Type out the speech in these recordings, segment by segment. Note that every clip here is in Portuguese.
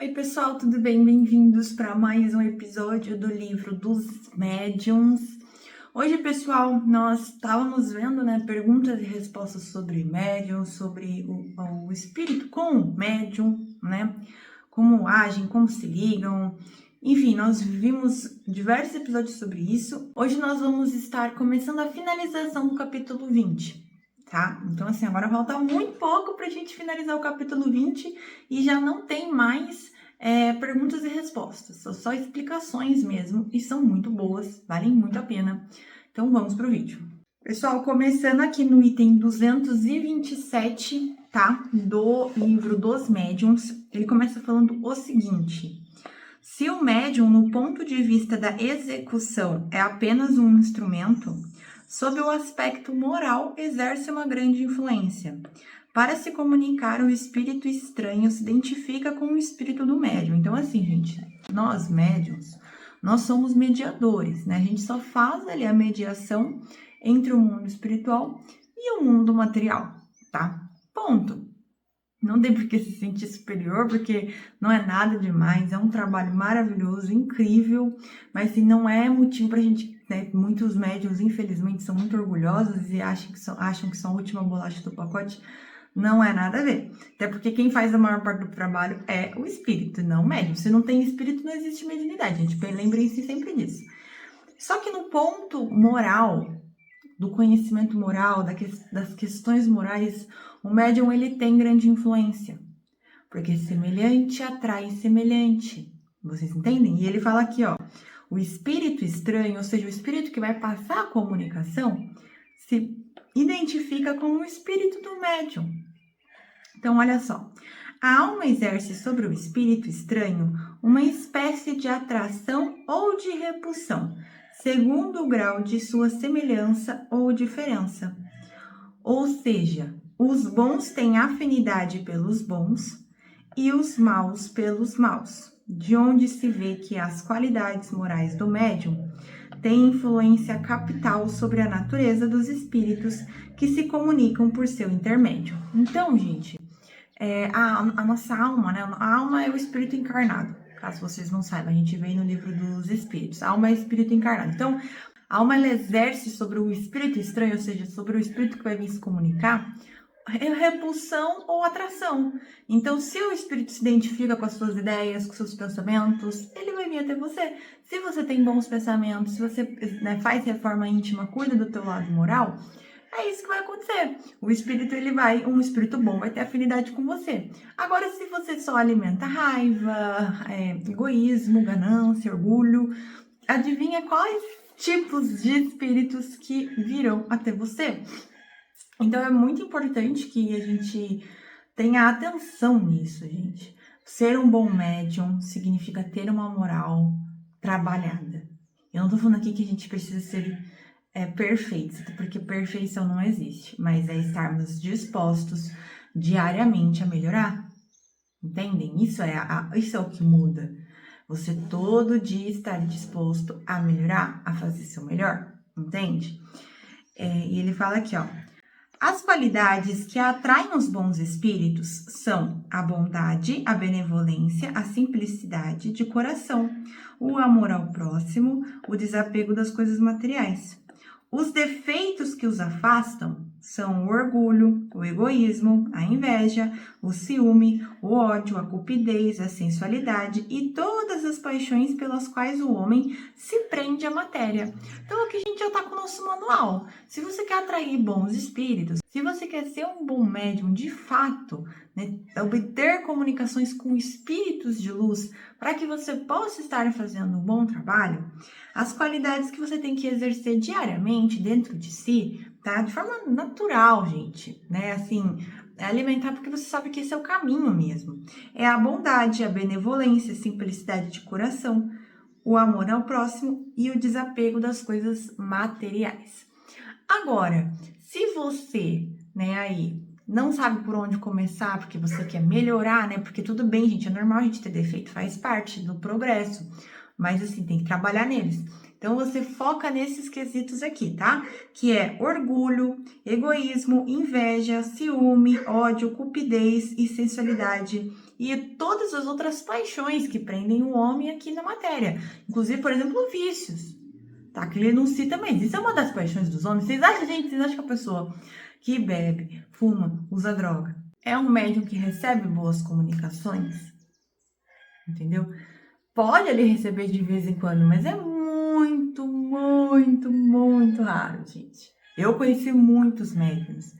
Oi, pessoal, tudo bem? Bem-vindos para mais um episódio do livro dos Médiuns. Hoje, pessoal, nós estávamos vendo, perguntas e respostas sobre médium, sobre o espírito com o médium, como agem, como se ligam. Enfim, nós vimos diversos episódios sobre isso. Hoje nós vamos estar começando a finalização do capítulo 20. Tá? Então, assim, agora falta muito pouco para a gente finalizar o capítulo 20 e já não tem mais perguntas e respostas. São só explicações mesmo e são muito boas, valem muito a pena. Então, vamos para o vídeo. Pessoal, começando aqui no item 227, tá? Do livro dos médiuns, ele começa falando o seguinte: se o médium, no ponto de vista da execução, é apenas um instrumento, sob o aspecto moral, exerce uma grande influência. Para se comunicar, o espírito estranho se identifica com o espírito do médium. Então, assim, gente, nós médiums, nós somos mediadores, né? A gente só faz ali a mediação entre o mundo espiritual e o mundo material, tá? Ponto. Não tem por que se sentir superior, porque não é nada demais, é um trabalho maravilhoso, incrível, mas assim, não é motivo pra gente, né? Muitos médiuns, infelizmente, são muito orgulhosos e acham que são a última bolacha do pacote. Não é nada a ver. Até porque quem faz a maior parte do trabalho é o espírito, não o médium. Se não tem espírito, não existe mediunidade, gente. Lembrem-se sempre disso. Só que no ponto moral, do conhecimento moral, das questões morais, o médium ele tem grande influência, porque semelhante atrai semelhante. Vocês entendem? E ele fala aqui, ó, o espírito estranho, ou seja, o espírito que vai passar a comunicação, se identifica com o espírito do médium. Então, olha só, a alma exerce sobre o espírito estranho uma espécie de atração ou de repulsão, segundo o grau de sua semelhança ou diferença. Ou seja, os bons têm afinidade pelos bons e os maus pelos maus, de onde se vê que as qualidades morais do médium têm influência capital sobre a natureza dos espíritos que se comunicam por seu intermédio. Então, gente, a nossa alma, né? A alma é o espírito encarnado. Caso vocês não saibam, a gente vem no livro dos espíritos. A alma é espírito encarnado. Então, a alma ela exerce sobre o espírito estranho, ou seja, sobre o espírito que vai vir se comunicar, repulsão ou atração. Então, se o espírito se identifica com as suas ideias, com seus pensamentos, ele vai vir até você. Se você tem bons pensamentos, se você faz reforma íntima, cuida do teu lado moral, é isso que vai acontecer. O espírito, um espírito bom vai ter afinidade com você. Agora, se você só alimenta raiva, egoísmo, ganância, orgulho, adivinha quais tipos de espíritos que virão até você? Então, é muito importante que a gente tenha atenção nisso, gente. Ser um bom médium significa ter uma moral trabalhada. Eu não tô falando aqui que a gente precisa ser perfeitos, porque perfeição não existe, mas é estarmos dispostos diariamente a melhorar. Entendem? Isso é o que muda. Você todo dia estar disposto a melhorar, a fazer seu melhor, entende? E ele fala aqui, ó. As qualidades que atraem os bons espíritos são a bondade, a benevolência, a simplicidade de coração, o amor ao próximo, o desapego das coisas materiais. Os defeitos que os afastam são o orgulho, o egoísmo, a inveja, o ciúme, o ódio, a cupidez, a sensualidade e todas as paixões pelas quais o homem se prende à matéria. Então aqui a gente já está com o nosso manual. Se você quer atrair bons espíritos, se você quer ser um bom médium de fato, obter comunicações com espíritos de luz, para que você possa estar fazendo um bom trabalho, as qualidades que você tem que exercer diariamente dentro de si, tá? De forma natural, gente, né? Assim, alimentar porque você sabe que esse é o caminho mesmo. É a bondade, a benevolência, a simplicidade de coração, o amor ao próximo e o desapego das coisas materiais. Agora, se você, aí não sabe por onde começar, porque você quer melhorar, porque tudo bem, gente, é normal a gente ter defeito, faz parte do progresso, mas assim, tem que trabalhar neles. Então, você foca nesses quesitos aqui, tá? Que é orgulho, egoísmo, inveja, ciúme, ódio, cupidez e sensualidade e todas as outras paixões que prendem o homem aqui na matéria. Inclusive, por exemplo, vícios. Tá? Que ele não cita, mas isso é uma das paixões dos homens. Vocês acham que a pessoa que bebe, fuma, usa droga, é um médium que recebe boas comunicações? Entendeu? Pode ele receber de vez em quando, mas é muito, muito, muito raro, gente. Eu conheci muitos médiums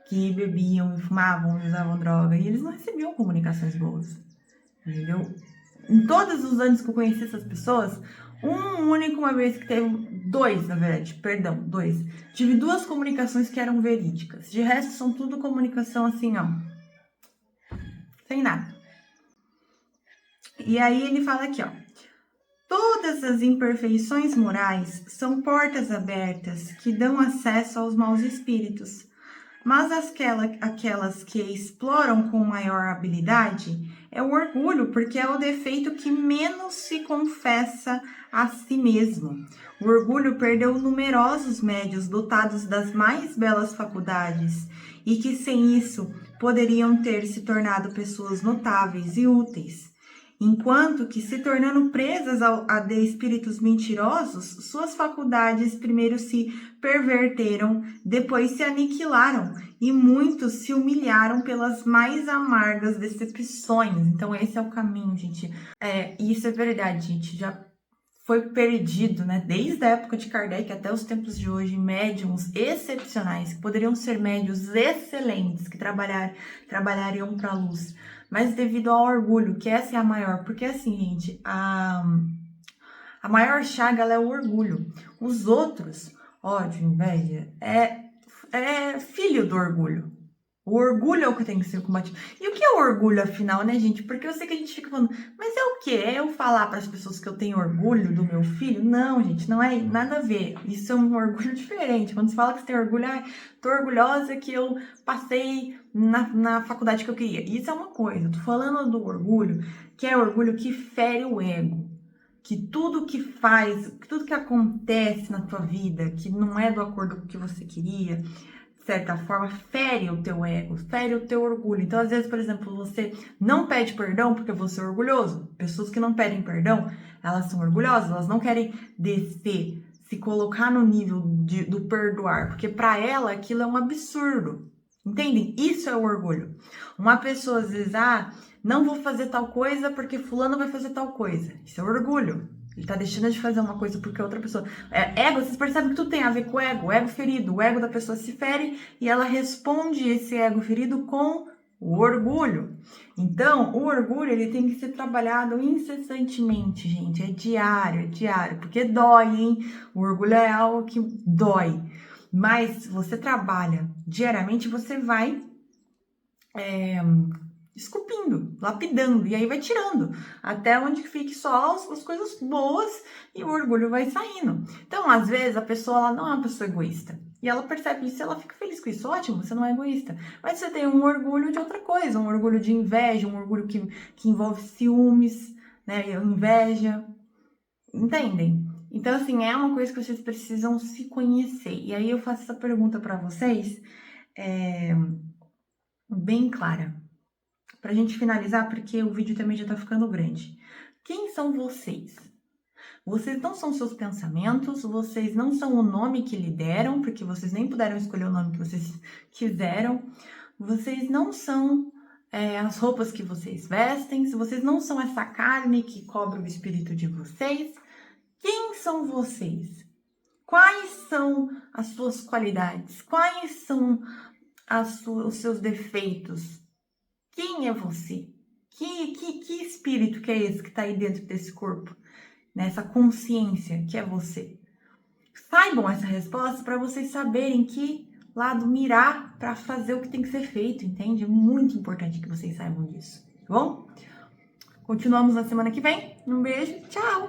que bebiam, fumavam, usavam droga e eles não recebiam comunicações boas, entendeu? Em todos os anos que eu conheci essas pessoas, uma vez que teve dois, tive 2 comunicações que eram verídicas. De resto, são tudo comunicação assim, ó, sem nada. E aí ele fala aqui, ó. Todas as imperfeições morais são portas abertas que dão acesso aos maus espíritos. Mas aquelas que exploram com maior habilidade é o orgulho, porque é o defeito que menos se confessa a si mesmo. O orgulho perdeu numerosos médios dotados das mais belas faculdades e que sem isso poderiam ter se tornado pessoas notáveis e úteis. Enquanto que, se tornando presas a de espíritos mentirosos, suas faculdades primeiro se perverteram, depois se aniquilaram, e muitos se humilharam pelas mais amargas decepções. Então, esse é o caminho, gente. Isso é verdade, gente. Já foi perdido, né? Desde a época de Kardec até os tempos de hoje, médiums excepcionais, que poderiam ser médiums excelentes, que trabalhariam para a luz. Mas devido ao orgulho, que essa é a maior, porque assim, gente, a maior chaga ela é o orgulho. Os outros, ódio, inveja, é filho do orgulho. O orgulho é o que tem que ser combatido. E o que é o orgulho, afinal, né, gente? Porque eu sei que a gente fica falando, mas é o quê? É eu falar para as pessoas que eu tenho orgulho do meu filho? Não, gente, não é nada a ver. Isso é um orgulho diferente. Quando você fala que você tem orgulho, tô orgulhosa que eu passei na faculdade que eu queria. Isso é uma coisa. Eu tô falando do orgulho, que é orgulho que fere o ego. Que tudo que faz, tudo que acontece na tua vida, que não é do acordo com o que você queria, de certa forma, fere o teu ego, fere o teu orgulho. Então, às vezes, por exemplo, você não pede perdão porque você é orgulhoso. Pessoas que não pedem perdão, elas são orgulhosas, elas não querem descer, se colocar no nível do perdoar, porque para ela aquilo é um absurdo. Entendem? Isso é o orgulho. Uma pessoa, às vezes, não vou fazer tal coisa porque fulano vai fazer tal coisa. Isso é orgulho. Ele tá deixando de fazer uma coisa porque outra pessoa... Ego, vocês percebem que tudo tem a ver com o ego ferido. O ego da pessoa se fere e ela responde esse ego ferido com o orgulho. Então, o orgulho, ele tem que ser trabalhado incessantemente, gente. É diário, porque dói, hein? O orgulho é algo que dói. Mas você trabalha diariamente, você vai... esculpindo, lapidando, e aí vai tirando, até onde fique só as coisas boas e o orgulho vai saindo. Então, às vezes, a pessoa ela não é uma pessoa egoísta, e ela percebe isso e ela fica feliz com isso, ótimo, você não é egoísta, mas você tem um orgulho de outra coisa, um orgulho de inveja, um orgulho que envolve ciúmes, né, inveja, entendem? Então, assim, é uma coisa que vocês precisam se conhecer, e aí eu faço essa pergunta para vocês, bem clara, pra gente finalizar, porque o vídeo também já tá ficando grande. Quem são vocês? Vocês não são seus pensamentos, vocês não são o nome que lhe deram, porque vocês nem puderam escolher o nome que vocês quiseram. Vocês não são as roupas que vocês vestem, vocês não são essa carne que cobre o espírito de vocês. Quem são vocês? Quais são as suas qualidades? Quais são os seus defeitos? Quem é você? Que espírito que é esse que está aí dentro desse corpo? Nessa consciência que é você? Saibam essa resposta para vocês saberem que lado mirar para fazer o que tem que ser feito, entende? É muito importante que vocês saibam disso, tá bom? Continuamos na semana que vem. Um beijo, tchau!